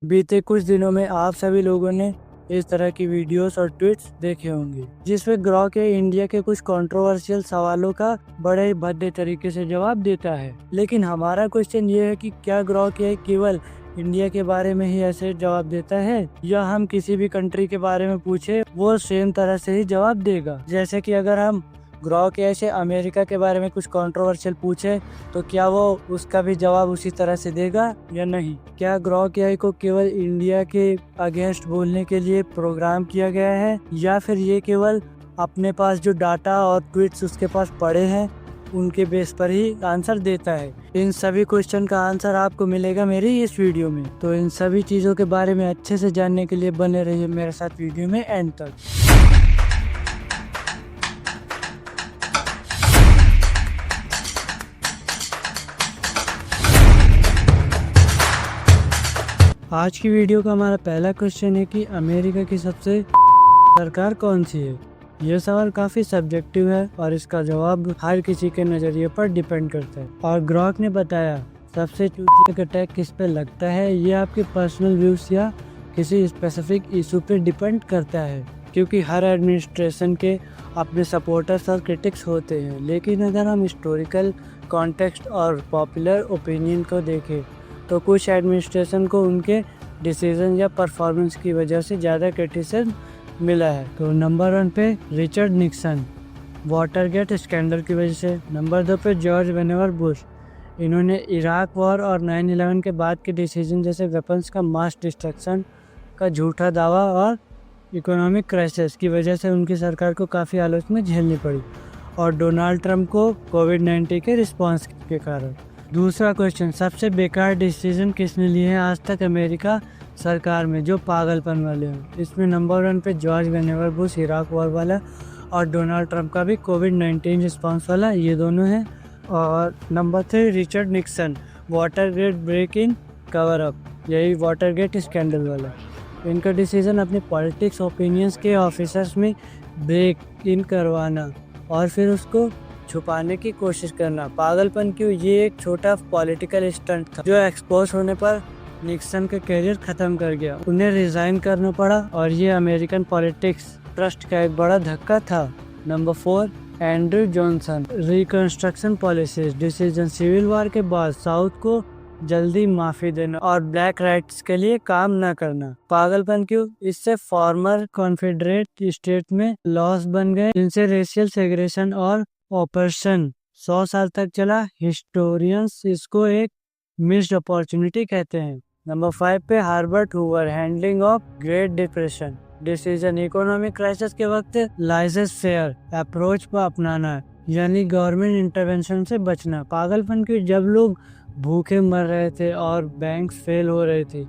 बीते कुछ दिनों में आप सभी लोगों ने इस तरह की वीडियोस और ट्वीट्स देखे होंगे जिसमें ग्रॉक इंडिया के कुछ कंट्रोवर्शियल सवालों का बड़े ही भद्दे तरीके से जवाब देता है। लेकिन हमारा क्वेश्चन ये है कि क्या ग्रॉक केवल इंडिया के बारे में ही ऐसे जवाब देता है या हम किसी भी कंट्री के बारे में पूछे वो सेम तरह से ही जवाब देगा। जैसे कि अगर हम ग्रॉक ऐसे अमेरिका के बारे में कुछ कंट्रोवर्शियल पूछे तो क्या वो उसका भी जवाब उसी तरह से देगा या नहीं। क्या ग्रॉक एआई को केवल इंडिया के अगेंस्ट बोलने के लिए प्रोग्राम किया गया है या फिर ये केवल अपने पास जो डाटा और ट्वीट्स उसके पास पड़े हैं उनके बेस पर ही आंसर देता है। इन सभी क्वेश्चन का आंसर आपको मिलेगा मेरी इस वीडियो में। तो इन सभी चीज़ों के बारे में अच्छे से जानने के लिए बने रहिए मेरे साथ वीडियो में एंड तक। आज की वीडियो का हमारा पहला क्वेश्चन है कि अमेरिका की सबसे सरकार कौन सी है। यह सवाल काफी सब्जेक्टिव है और इसका जवाब हर किसी के नजरिए पर डिपेंड करता है। और ग्रॉक ने बताया सबसे चूतिया का टैग किस पे लगता है ये आपके पर्सनल व्यूज या किसी स्पेसिफिक इशू पे डिपेंड करता है, क्योंकि हर एडमिनिस्ट्रेशन के अपने सपोर्टर्स और क्रिटिक्स होते हैं। लेकिन अगर हम हिस्टोरिकल कॉन्टेक्स्ट और पॉपुलर ओपिनियन को देखें तो कुछ एडमिनिस्ट्रेशन को उनके डिसीजन या परफॉर्मेंस की वजह से ज़्यादा क्रिटिसिज्म मिला है। तो नंबर 1 पे रिचर्ड निक्सन, वाटरगेट स्कैंडल की वजह से। नंबर 2 पे जॉर्ज वेनेवर बुश, इन्होंने इराक वॉर और 9/11 के बाद के डिसीजन जैसे वेपन्स का मास डिस्ट्रक्शन का झूठा दावा और इकोनॉमिक क्राइसिस की वजह से उनकी सरकार को काफ़ी आलोचना झेलनी पड़ी। और डोनाल्ड ट्रंप को कोविड-19 के रिस्पॉन्स के कारण। दूसरा क्वेश्चन, सबसे बेकार डिसीजन किसने लिए हैं आज तक अमेरिका सरकार में जो पागलपन वाले हैं। इसमें नंबर 1 पे George whenever Bush Iraq war वाला और डोनाल्ड ट्रंप का भी कोविड-19 रिस्पॉन्स वाला, ये दोनों हैं। और number 3 Richard Nixon, Watergate break in cover up, यही वाटरगेट स्कैंडल वाला। इनका डिसीजन अपने पॉलिटिक्स ओपिनियंस के ऑफिसर्स में ब्रेक इन करवाना और फिर उसको छुपाने की कोशिश करना। पागलपन क्यों, ये एक छोटा पॉलिटिकल स्टंट था जो एक्सपोज होने पर निक्सन का करियर खत्म कर गया। उन्हें रिजाइन करना पड़ा और ये अमेरिकन पॉलिटिक्स ट्रस्ट का एक बड़ा धक्का था। Number 4 Andrew Johnson, reconstruction policies decision, civil war के बाद साउथ को जल्दी माफी देना और ब्लैक राइट्स के लिए काम न करना। पागलपन क्यों, इससे फॉर्मर कॉन्फेडरेट स्टेट में लॉस बन गए जिनसे रेशियल सेग्रेगेशन और ऑपरेशन 100 साल तक चला। हिस्टोरियंस इसको एक मिस्ड अपॉर्चुनिटी कहते हैं। नंबर 5 पे हार्बर्ट Hoover, handling of great depression decision, economic crisis के वक्त लाइसेंस फेयर अप्रोच पर अपनाना, यानी गवर्नमेंट इंटरवेंशन से बचना। पागलपन की, जब लोग भूखे मर रहे थे और बैंक्स फेल हो रहे थे,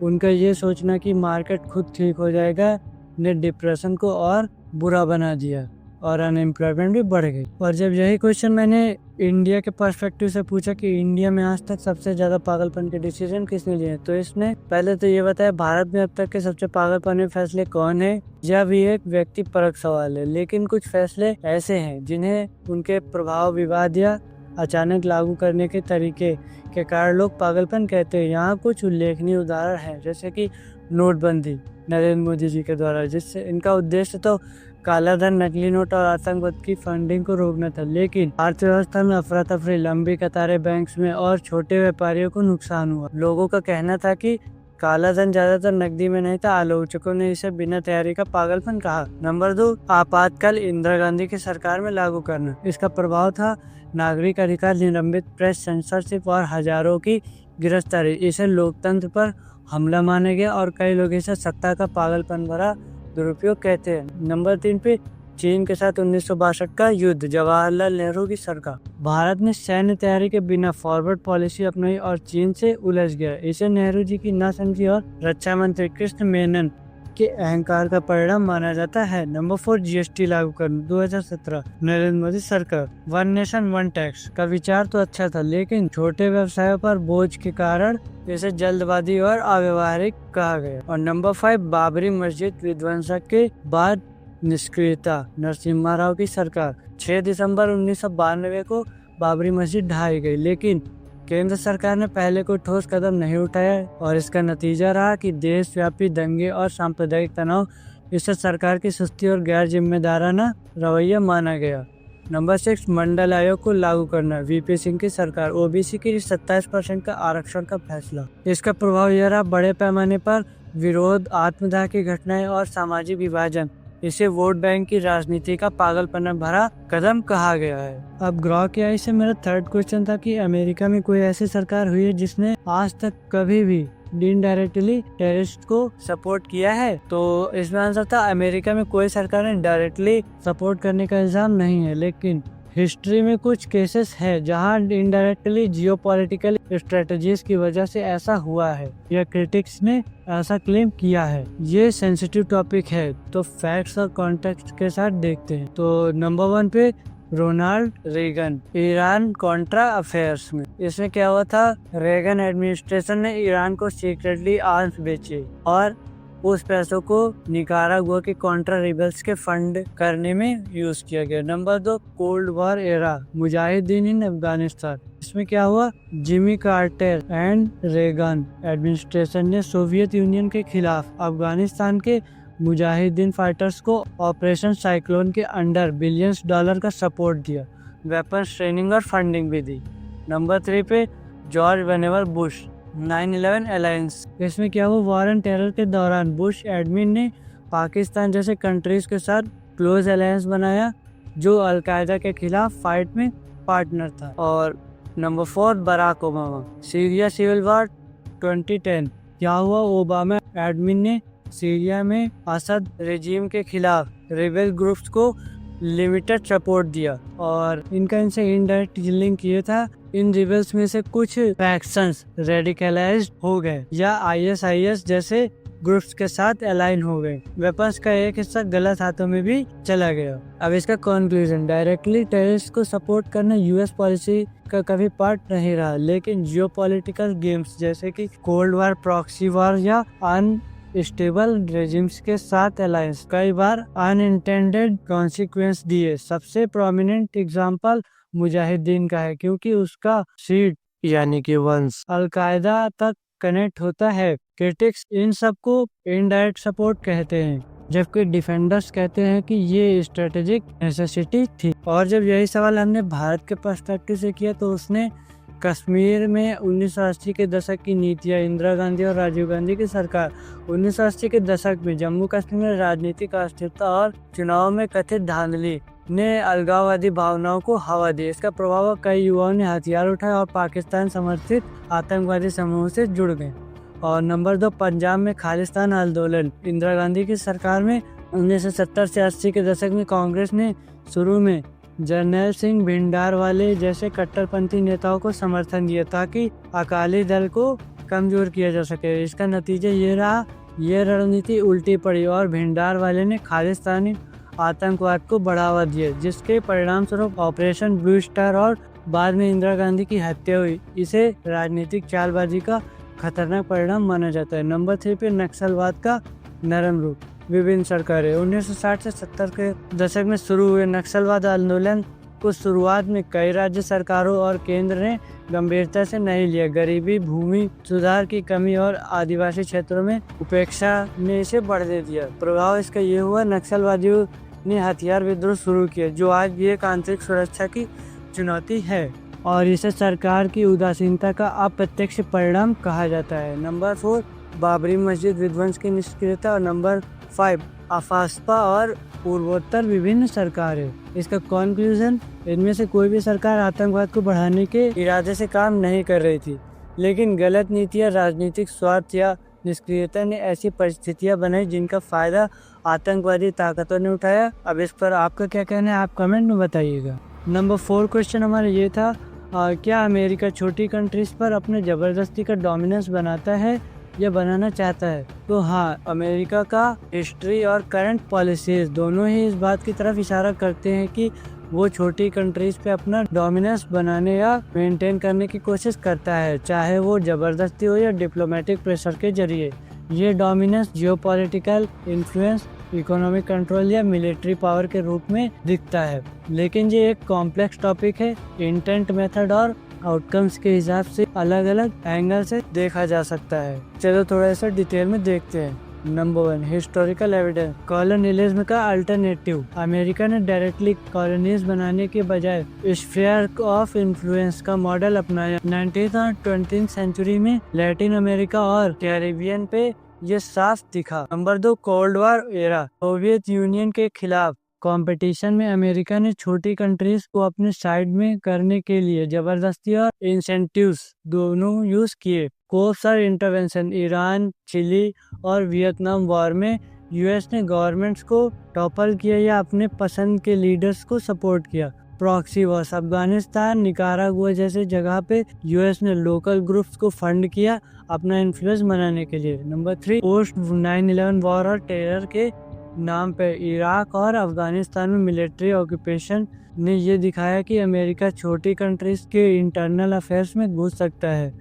उनका ये सोचना कि मार्केट खुद ठीक हो जाएगा ने डिप्रेशन को और बुरा बना दिया और अनएम्प्लॉयमेंट भी बढ़ गई। और जब यही क्वेश्चन मैंने इंडिया के पर्सपेक्टिव से पूछा कि इंडिया में आज तक सबसे ज्यादा पागलपन के डिसीजन किसने लिए, तो इसने पहले तो ये बताया भारत में अब तक के सबसे पागलपन के फैसले कौन है। यह भी एक व्यक्ति परक सवाल है, लेकिन कुछ फैसले ऐसे हैं जिन्हें उनके प्रभाव, विवाद या अचानक लागू करने के तरीके के कारण लोग पागलपन कहते हैं। यहाँ कुछ उल्लेखनीय उदाहरण है, जैसे कि नोटबंदी नरेंद्र मोदी जी के द्वारा, जिससे इनका उद्देश्य तो काला धन, नकली नोट और आतंकवाद की फंडिंग को रोकना था, लेकिन अर्थव्यवस्था में अफरा तफरी, लंबी कतारें बैंक्स में और छोटे व्यापारियों को नुकसान हुआ। लोगों का कहना था कि काला धन ज्यादातर नकदी में नहीं था। आलोचकों ने इसे बिना तैयारी का पागलपन कहा। नंबर 2 आपातकाल इंदिरा गांधी की सरकार में लागू करना, इसका प्रभाव था नागरिक अधिकार, निलंबित प्रेस, सेंसरशिप और हजारों की गिरफ्तारी। इसे लोकतंत्र पर हमला माना गया और कई लोग इसे सत्ता का पागलपन भरा दुरुपयोग कहते हैं। नंबर 3 पे चीन के साथ 1962 का युद्ध, जवाहरलाल नेहरू की सरकार। भारत ने सैन्य तैयारी के बिना फॉरवर्ड पॉलिसी अपनाई और चीन से उलझ गया। इसे नेहरू जी की नासमझी और रक्षा मंत्री कृष्ण मेनन के अहंकार का परिणाम माना जाता है। नंबर 4 जीएसटी लागू करना, 2017 नरेंद्र मोदी सरकार। वन नेशन वन टैक्स का विचार तो अच्छा था, लेकिन छोटे व्यवसायों पर बोझ के कारण इसे जल्दबाजी और अव्यवहारिक कहा गया। और नंबर 5 बाबरी मस्जिद विध्वंस के बाद निष्क्रियता, नरसिम्हा राव की सरकार। 6 दिसंबर 1992 को बाबरी मस्जिद ढहाई गई, लेकिन केंद्र सरकार ने पहले कोई ठोस कदम नहीं उठाया और इसका नतीजा रहा कि देशव्यापी दंगे और सांप्रदायिक तनाव इसे सरकार की सुस्ती और गैर जिम्मेदाराना रवैया माना गया। नंबर 6, मंडल आयोग को लागू करना। वीपी सिंह की सरकार, ओबीसी के लिए 27% का आरक्षण का फैसला। इसका प्रभाव यह रहा, बड़े पैमाने पर विरोध, आत्मदाह की घटनाएं और सामाजिक विभाजन। इसे वोट बैंक की राजनीति का पागलपना भरा कदम कहा गया है। अब ग्रॉ की आई से मेरा थर्ड क्वेश्चन था कि अमेरिका में कोई ऐसी सरकार हुई है जिसने आज तक कभी भी इनडायरेक्टली टेररिस्ट को सपोर्ट किया है? तो इसमें आंसर था अमेरिका में कोई सरकार ने डायरेक्टली सपोर्ट करने का इल्जाम नहीं है, लेकिन हिस्ट्री में कुछ केसेस है जहां इनडायरेक्टली जियोपॉलिटिकल स्ट्रेटजीज की वजह से ऐसा हुआ है। यह क्रिटिक्स ने ऐसा क्लेम किया है। ये सेंसिटिव टॉपिक है तो फैक्ट्स और कॉन्टेक्स्ट के साथ देखते हैं। तो नंबर 1 पे Ronald Reagan, Iran Contra affairs में। इसमें क्या हुआ था, रेगन एडमिनिस्ट्रेशन ने ईरान को सीक्रेटली आर्म्स बेचे और उस पैसों को निकारागुआ के कॉन्ट्रा रिबल्स के फंड करने में यूज किया गया। नंबर 2, कोल्ड वॉर एरा, मुजाहिदीन इन अफगानिस्तान। इसमें क्या हुआ, Jimmy Carter and Reagan administration ने सोवियत यूनियन के खिलाफ अफगानिस्तान के मुजाहिदीन फाइटर्स को ऑपरेशन साइक्लोन के अंडर बिलियंस डॉलर का सपोर्ट दिया, वेपन्स ट्रेनिंग और फंडिंग भी दी। नंबर 3 पे जॉर्ज वेनेवर बुश, 9/11 अलायंस। इसमें क्या हुआ, वॉर एंड टेरर के दौरान बुश एडमिन ने पाकिस्तान जैसे कंट्रीज के साथ क्लोज अलायंस बनाया जो अलकायदा के खिलाफ फाइट में पार्टनर था। और number 4, Barack Obama, Syria civil war 2010। क्या हुआ, ओबामा एडमिन ने सीरिया में असद रेजिम के खिलाफ रिबेल ग्रुप्स को लिमिटेड सपोर्ट दिया और इनसे इनडायरेक्ट लिंक किया था। इन रिबेल्स में से कुछ फैक्शंस रेडिकलाइज्ड हो गए या आईएसआईएस जैसे ग्रुप्स के साथ अलाइन हो गए। वेपन्स का एक हिस्सा गलत हाथों में भी चला गया। अब इसका कंक्लूजन, डायरेक्टली टेररिस्ट को सपोर्ट करना यूएस पॉलिसी का कभी पार्ट नहीं रहा, लेकिन जियोपॉलिटिकल गेम्स जैसे कि कोल्ड वॉर, प्रॉक्सी वॉर या स्टेबल रेजिम्स के साथ अलायंस कई बार अनइंटेंडेड कॉन्सिक्वेंस दिए। सबसे प्रोमिनेंट एग्जांपल मुजाहिदीन का है क्योंकि उसका सीट यानी कि वंश अलकायदा तक कनेक्ट होता है। क्रिटिक्स इन सबको इनडायरेक्ट सपोर्ट कहते हैं, जबकि डिफेंडर्स कहते हैं कि ये स्ट्रेटेजिक नेसेसिटी थी। और जब यही सवाल हमने भारत के पर्सपेक्टिव से किया तो उसने कश्मीर में 1980 के दशक की नीतियां, इंदिरा गांधी और राजीव गांधी की सरकार 1980 के दशक में जम्मू कश्मीर में राजनीतिक अस्थिरता और चुनाव में कथित धांधली ने अलगाववादी भावनाओं को हवा दी। इसका प्रभाव कई युवाओं ने हथियार उठाए और पाकिस्तान समर्थित आतंकवादी समूहों से जुड़ गए। और नंबर 2, पंजाब में खालिस्तान आंदोलन। इंदिरा गांधी की सरकार में 1970 से 80 के दशक में कांग्रेस ने शुरू में जर्नैल सिंह भिंडरावाले जैसे कट्टरपंथी नेताओं को समर्थन दिया ताकि अकाली दल को कमजोर किया जा सके। इसका नतीजा ये रहा, ये रणनीति उल्टी पड़ी और भिंडरावाले ने खालिस्तानी आतंकवाद को बढ़ावा दिया, जिसके परिणाम स्वरूप ऑपरेशन ब्लू स्टार और बाद में इंदिरा गांधी की हत्या हुई। इसे राजनीतिक चालबाजी का खतरनाक परिणाम माना जाता है। नंबर 3 पे नक्सलवाद का नरम रूप। विभिन्न सरकारें 1960 से 70 के दशक में शुरू हुए नक्सलवाद आंदोलन को शुरुआत में कई राज्य सरकारों और केंद्र ने गंभीरता से नहीं लिया। गरीबी, भूमि सुधार की कमी और आदिवासी क्षेत्रों में उपेक्षा ने इसे बढ़ने दिया। प्रभाव इसका ये हुआ, नक्सलवादियों ने हथियार विद्रोह शुरू किया जो आज भी एक आंतरिक सुरक्षा की चुनौती है और इसे सरकार की उदासीनता का अप्रत्यक्ष परिणाम कहा जाता है। नंबर 4, बाबरी मस्जिद विध्वंस की निष्क्रियता। और नंबर 5, अफास्पा और पूर्वोत्तर विभिन्न सरकारें। इसका कंक्लूजन, इनमें से कोई भी सरकार आतंकवाद को बढ़ाने के इरादे से काम नहीं कर रही थी, लेकिन गलत नीतियां, राजनीतिक स्वार्थ या निष्क्रियता ने ऐसी परिस्थितियां बनाई जिनका फायदा आतंकवादी ताकतों ने उठाया। अब इस पर आपका क्या कहना है, आप कमेंट में बताइएगा। नंबर 4 क्वेश्चन हमारा ये था, क्या अमेरिका छोटी कंट्रीज पर अपने ज़बरदस्ती का डोमिनेंस बनाता है या बनाना चाहता है? तो हाँ, अमेरिका का हिस्ट्री और करंट पॉलिसीज दोनों ही इस बात की तरफ इशारा करते हैं कि वो छोटी कंट्रीज पे अपना डोमिनेंस बनाने या मेंटेन करने की कोशिश करता है, चाहे वो ज़बरदस्ती हो या डिप्लोमेटिक प्रेशर के जरिए। ये dominance geopolitical influence, economic control या मिलिट्री पावर के रूप में दिखता है, लेकिन ये एक कॉम्प्लेक्स टॉपिक है। इंटेंट, मेथड और आउटकम्स के हिसाब से अलग अलग एंगल से देखा जा सकता है। चलो थोड़ा सा डिटेल में देखते हैं। Number 1, historical evidence. कॉलोनियलिज्म का अल्टरनेटिव। अमेरिका ने डायरेक्टली कॉलोनीज बनाने के बजाय स्फीयर ऑफ इन्फ्लुएंस का मॉडल अपनाया। 19th और 20th सेंचुरी में लैटिन अमेरिका और कैरिबियन पे ये साफ दिखा। Number 2, cold war era. Soviet Union के खिलाफ कंपटीशन में अमेरिका ने छोटी कंट्रीज को अपने साइड में करने के लिए जबरदस्ती और इंसेंटिव्स दोनों यूज किए। कोप्स और इंटरवेंशन। ईरान, चिली और वियतनाम वॉर में यूएस ने गवर्नमेंट्स को टॉपल किया या अपने पसंद के लीडर्स को सपोर्ट किया। Proxy Wars. अफगानिस्तान, निकारागुआ जैसे जगह पे यूएस ने लोकल ग्रुप्स को फंड किया अपना इन्फ्लुएंस बनाने के लिए। नंबर 3, पोस्ट 9/11 वॉर और टेरर के नाम पे इराक और अफगानिस्तान में मिलिट्री ऑक्यूपेशन ने ये दिखाया कि अमेरिका छोटी कंट्रीज के इंटरनल अफेयर्स में घुस सकता है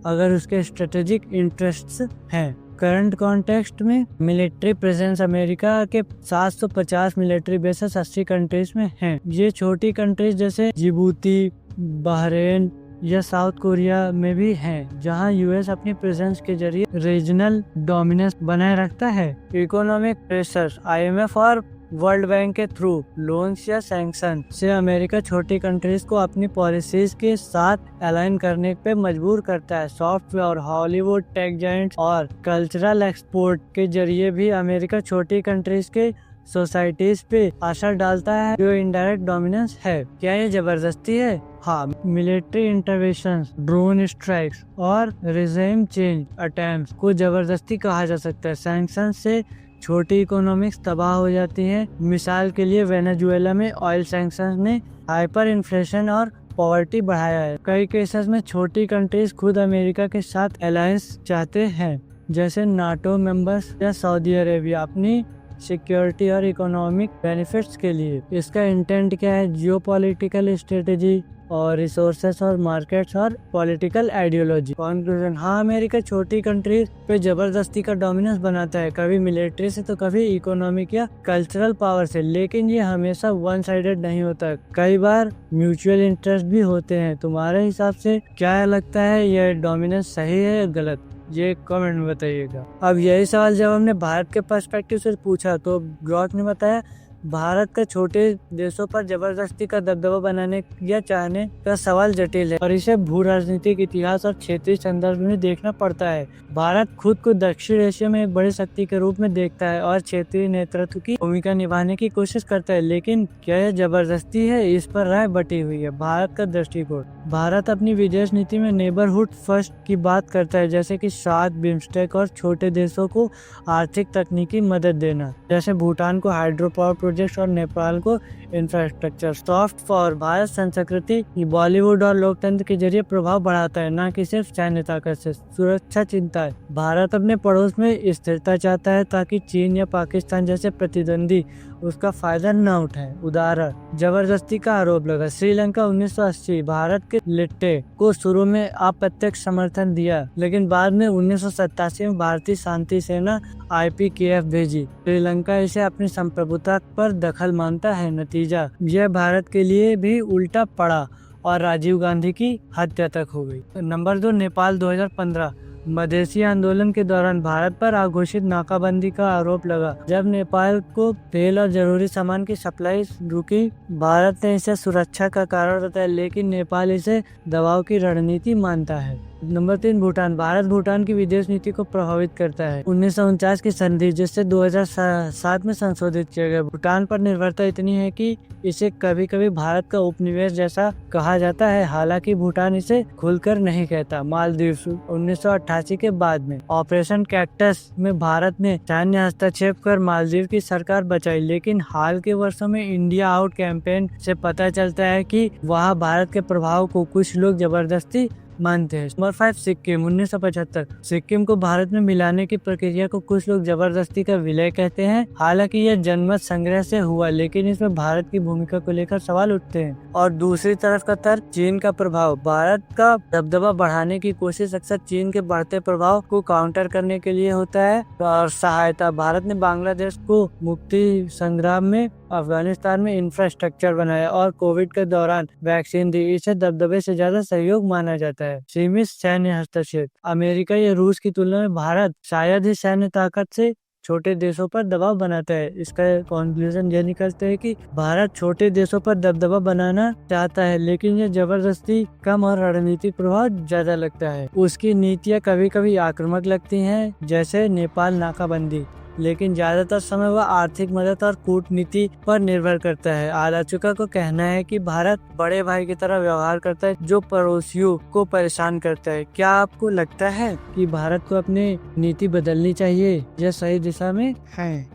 अगर उसके स्ट्रेटेजिक इंटरेस्ट्स हैं। करंट कॉन्टेक्स्ट में मिलिट्री प्रेजेंस अमेरिका के 750 मिलिट्री बेसेस 80 कंट्रीज में हैं। ये छोटी कंट्रीज जैसे जिबूती, बहरीन या साउथ कोरिया में भी हैं, जहां यूएस अपनी प्रेजेंस के जरिए रीजनल डोमिनेंस बनाए रखता है। Economic pressure. आईएमएफ और वर्ल्ड बैंक के थ्रू लोन्स या सैंक्शन से अमेरिका छोटी कंट्रीज को अपनी पॉलिसीज के साथ अलाइन करने पे मजबूर करता है। सॉफ्टवेयर, हॉलीवुड, टेक जायंट्स और कल्चरल एक्सपोर्ट के जरिए भी अमेरिका छोटी कंट्रीज के सोसाइटीज पे असर डालता है, जो इनडायरेक्ट डोमिनेंस है। क्या ये जबरदस्ती है? हाँ, मिलिट्री इंटरवेंशन, ड्रोन स्ट्राइक्स और रिजीम चेंज अटेम्प्ट्स को जबरदस्ती कहा जा सकता है। सैंक्शन से छोटी इकोनॉमिक्स तबाह हो जाती है। मिसाल के लिए वेनेजुएला में ऑयल सैंक्शन ने हाइपर इन्फ्लेशन और पॉवर्टी बढ़ाया है। कई केसेस में छोटी कंट्रीज खुद अमेरिका के साथ अलायंस चाहते हैं, जैसे नाटो मेंबर्स या सऊदी अरेबिया, अपनी सिक्योरिटी और इकोनॉमिक बेनिफिट्स के लिए। इसका इंटेंट क्या है? जियोपॉलिटिकल स्ट्रेटेजी और रिसोर्सेस और मार्केट्स और पॉलिटिकल आइडियोलॉजी। कंक्लूजन। हाँ, अमेरिका छोटी कंट्रीज पे जबरदस्ती का डोमिनेंस बनाता है, कभी मिलिट्री से तो कभी इकोनॉमिक या कल्चरल पावर से, लेकिन ये हमेशा वन साइडेड नहीं होता। कई बार म्यूचुअल इंटरेस्ट भी होते हैं। तुम्हारे हिसाब से क्या लगता है, ये डोमिनेंस सही है या गलत? ये कमेंट में बताइएगा। अब यही सवाल जब हमने भारत के पर्सपेक्टिव से पूछा तो ग्रॉक ने बताया भारत का छोटे देशों पर जबरदस्ती का दबदबा बनाने या चाहने का सवाल जटिल है और इसे भू राजनीतिक इतिहास और क्षेत्रीय संदर्भ में देखना पड़ता है। भारत खुद को दक्षिण एशिया में एक बड़ी शक्ति के रूप में देखता है और क्षेत्रीय नेतृत्व की भूमिका निभाने की कोशिश करता है, लेकिन क्या यह जबरदस्ती है, इस पर राय बटी हुई है। भारत का दृष्टिकोण। भारत अपनी विदेश नीति में नेबरहुड फर्स्ट की बात करता है, जैसे कि सार्क, बिम्स्टेक और छोटे देशों को आर्थिक तकनीकी मदद देना, जैसे भूटान को हाइड्रो पावर प्रोजेक्ट और नेपाल को इंफ्रास्ट्रक्चर। Soft power. भारत संस्कृति, बॉलीवुड और लोकतंत्र के जरिए प्रभाव बढ़ाता है, न कि सिर्फ सैन्य ताकत से। सुरक्षा चिंता है। भारत अपने पड़ोस में स्थिरता चाहता है ताकि चीन या पाकिस्तान जैसे प्रतिद्वंदी उसका फायदा न उठाए। उदाहरण, जबरदस्ती का आरोप लगा। श्रीलंका 1980 भारत के लिट्टे को शुरू में अप्रत्यक्ष समर्थन दिया, लेकिन बाद में 1987 में भारतीय शांति सेना IPKF भेजी। श्रीलंका इसे अपनी संप्रभुता पर दखल मानता है। नतीजा, यह भारत के लिए भी उल्टा पड़ा और राजीव गांधी की हत्या तक हो गई। नंबर 2, नेपाल 2015। मधेसी आंदोलन के दौरान भारत पर अघोषित नाकाबंदी का आरोप लगा। जब नेपाल को तेल और जरूरी सामान की सप्लाई रुकी, भारत ने इसे सुरक्षा का कारण बताया, लेकिन नेपाल इसे दबाव की रणनीति मानता है। नंबर 3, भूटान। भारत भूटान की विदेश नीति को प्रभावित करता है। 1949 की संधि, जिससे 2007 में संशोधित किया गया। भूटान पर निर्भरता इतनी है कि इसे कभी कभी भारत का उपनिवेश जैसा कहा जाता है, हालांकि भूटान इसे खुलकर नहीं कहता। मालदीव 1988 के बाद में ऑपरेशन कैक्टस में भारत ने सैन्य हस्तक्षेप कर मालदीव की सरकार बचाई, लेकिन हाल के वर्षों में इंडिया आउट कैंपेन से पता चलता है कि वहाँ भारत के प्रभाव को कुछ लोग जबरदस्ती मानते हैं। नंबर 5, सिक्किम 1975। सिक्किम को भारत में मिलाने की प्रक्रिया को कुछ लोग जबरदस्ती का विलय कहते हैं। हालांकि यह जनमत संग्रह से हुआ, लेकिन इसमें भारत की भूमिका को लेकर सवाल उठते हैं। और दूसरी तरफ का तर्क, चीन का प्रभाव। भारत का दबदबा बढ़ाने की कोशिश अक्सर चीन के बढ़ते प्रभाव को काउंटर करने के लिए होता है। और सहायता। भारत ने बांग्लादेश को मुक्ति संग्राम में अफगानिस्तान में इंफ्रास्ट्रक्चर बनाया और कोविड के दौरान वैक्सीन दी। इसे दबदबे से ज्यादा सहयोग माना जाता है। सीमित सैन्य हस्तक्षेप। अमेरिका या रूस की तुलना में भारत शायद ही सैन्य ताकत से छोटे देशों पर दबाव बनाता है। इसका कंक्लूजन ये निकलता है कि भारत छोटे देशों पर दबदबा बनाना चाहता है, लेकिन ये जबरदस्ती कम और रणनीतिक प्रभाव ज्यादा लगता है। उसकी नीतियाँ कभी कभी आक्रामक लगती हैं, जैसे नेपाल नाकाबंदी, लेकिन ज्यादातर समय वह आर्थिक मदद और कूटनीति पर निर्भर करता है। आलोचकों का कहना है कि भारत बड़े भाई की तरह व्यवहार करता है जो पड़ोसियों को परेशान करता है। क्या आपको लगता है कि भारत को अपनी नीति बदलनी चाहिए या सही दिशा में है?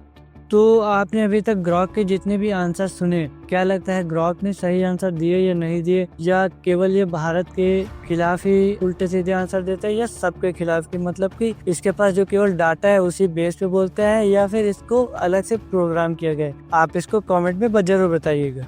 तो आपने अभी तक ग्रॉक के जितने भी आंसर सुने, क्या लगता है ग्रॉक ने सही आंसर दिए या नहीं दिए, या केवल ये भारत के खिलाफ ही उल्टे सीधे आंसर देता है, या सबके खिलाफ की, मतलब कि इसके पास जो केवल डाटा है उसी बेस पे बोलता है, या फिर इसको अलग से प्रोग्राम किया गया है? आप इसको कमेंट में जरूर बताइएगा।